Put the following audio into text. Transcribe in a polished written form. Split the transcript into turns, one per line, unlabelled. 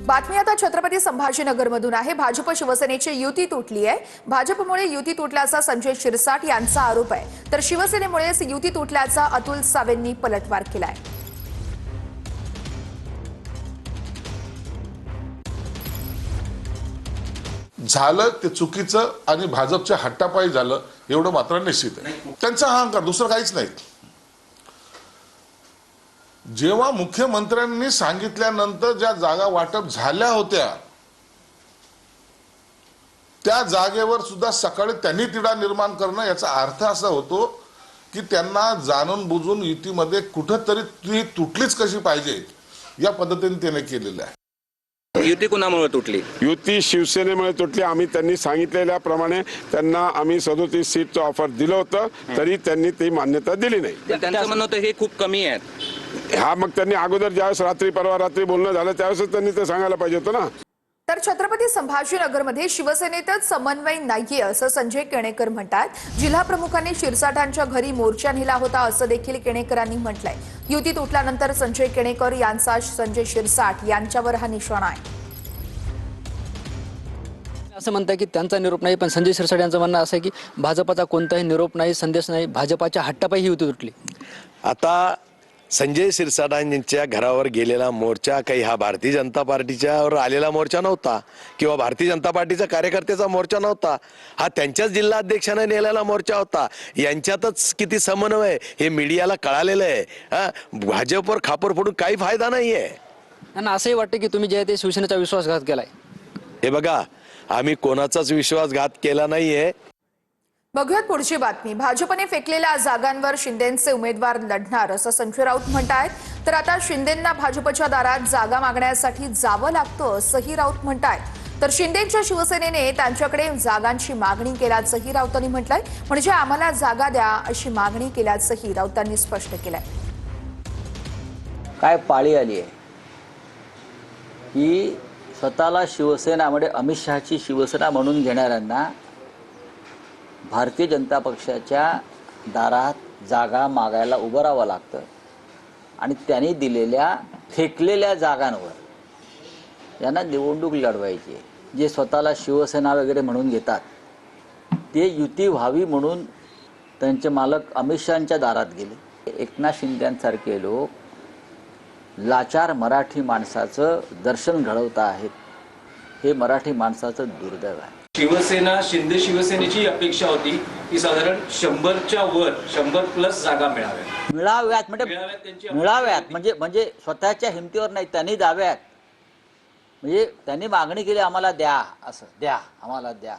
बातमी आता छत्रपती संभाजीनगरमधून आहे। भाजप शिवसेनेची युती तुटली आहे। भाजपमुळे युती तुटल्याचा संजय शिरसाट यांचा आरोप आहे, तर शिवसेनेमुळेच युती तुटल्याचा अतुल सावेंनी पलटवार केलाय।
झालं ते चुकीचं आणि भाजपच्या हट्टापायी झालं एवढं मात्र निश्चित आहे। त्यांचा अहंकार, दुसरं काहीच नाही। जेव्हा मुख्यमंत्र्यांनी सांगितल्यानंतर ज्या जागा वाटप झाल्या होत्या त्या जागेवर सुद्धा सकाळी त्यांनी तिढा निर्माण करणं याचा अर्थ असा होतो की त्यांना जाणून बुजून युतीमध्ये कुठेतरी ती तुटलीच कशी पाहिजे या पद्धतीने त्याने केलेलं आहे।
युती कुणामुळे तुटली?
युती शिवसेनेमुळे तुटली। आम्ही त्यांनी सांगितलेल्याप्रमाणे त्यांना आम्ही 37 सीटचं ऑफर दिलं होतं, तरी त्यांनी ती मान्यता दिली नाही।
त्यांचं म्हणणं होतं हे खूप कमी आहेत।
हा, मग त्यांनी अगोदर ज्यावेळेस परवा रात्री बोलणं झालं त्यावेळेस त्यांनी ते सांगायला पाहिजे होतं ना।
तर छत्रपती संभाजीनगरमध्ये शिवसेनेतच समन्वय नाहीये असं संजय केणेकर म्हणतात। जिल्हा प्रमुखांनी शिरसाटांच्या घरी मोर्चा नेला होता असं देखील केणेकरांनी म्हटलंय। युती तुटल्यानंतर संजय केणेकर यांचा संजय शिरसाट यांच्यावर हा निशाणा आहे।
असं म्हणतात की त्यांचा निरोप नाही, पण संजय शिरसाट यांचं म्हणणं असं आहे की भाजपचा कोणताही निरोप नाही, संदेश नाही, भाजपच्या हट्टापायी ही युती तुटली।
आता संजय शिरसाटांच्या घरावर गेलेला मोर्चा काही हा भारतीय जनता पार्टीच्यावर आलेला मोर्चा नव्हता किंवा भारतीय जनता पार्टीचा कार्यकर्त्याचा मोर्चा नव्हता। हा त्यांच्याच जिल्हाध्यक्षाने नेलेला मोर्चा होता। यांच्यातच किती समन्वय हे मीडियाला कळालेलं आहे। भाजपवर खापर फोडून काही फायदा नाहीये।
त्यांना असंही वाटतं की तुम्ही जे ते शिवसेनेचा विश्वासघात केलाय।
हे बघा, आम्ही कोणाचाच विश्वासघात केला नाहीये।
बघूयात पुढची बातमी। भाजपने फेकलेल्या जागांवर शिंदेंचे उमेदवार लढणार असं संजय राऊत म्हणतायत, तर आता शिंदेंना भाजपच्या दारात जागा मागण्यासाठी जावं लागतं असंही राऊत म्हणतायत। तर शिंदेंच्या शिवसेनेने त्यांच्याकडे जागांची मागणी केल्याचंही राऊतांनी म्हटलंय। म्हणजे आम्हाला जागा द्या अशी मागणी केल्याचंही राऊतांनी स्पष्ट केलंय।
काय पाळी आली आहे की स्वतःला शिवसेना म्हणजे अमित शहाची शिवसेना म्हणून घेणाऱ्यांना भारतीय जनता पक्षाच्या दारात जागा मागायला उभं राहावं लागतं आणि त्यांनी दिलेल्या फेकलेल्या जागांवर यांना निवडणूक लढवायची आहे। जे स्वतःला शिवसेना वगैरे म्हणून घेतात ते युती व्हावी म्हणून त्यांचे मालक अमित शहांच्या दारात गेले। एकनाथ शिंदेंसारखे लोक लाचार मराठी माणसाचं दर्शन घडवत आहेत, हे मराठी माणसाचं दुर्दैव आहे।
शिवसेना शिंदे शिवसेनेची अपेक्षा होती की साधारण 100च्या वर 100+ जागा मिळाव्यात
म्हणजे स्वतःच्या हिमतीवर नाही, त्यांनी द्याव्यात। म्हणजे त्यांनी मागणी केली आम्हाला द्या, असं द्या, आम्हाला द्या।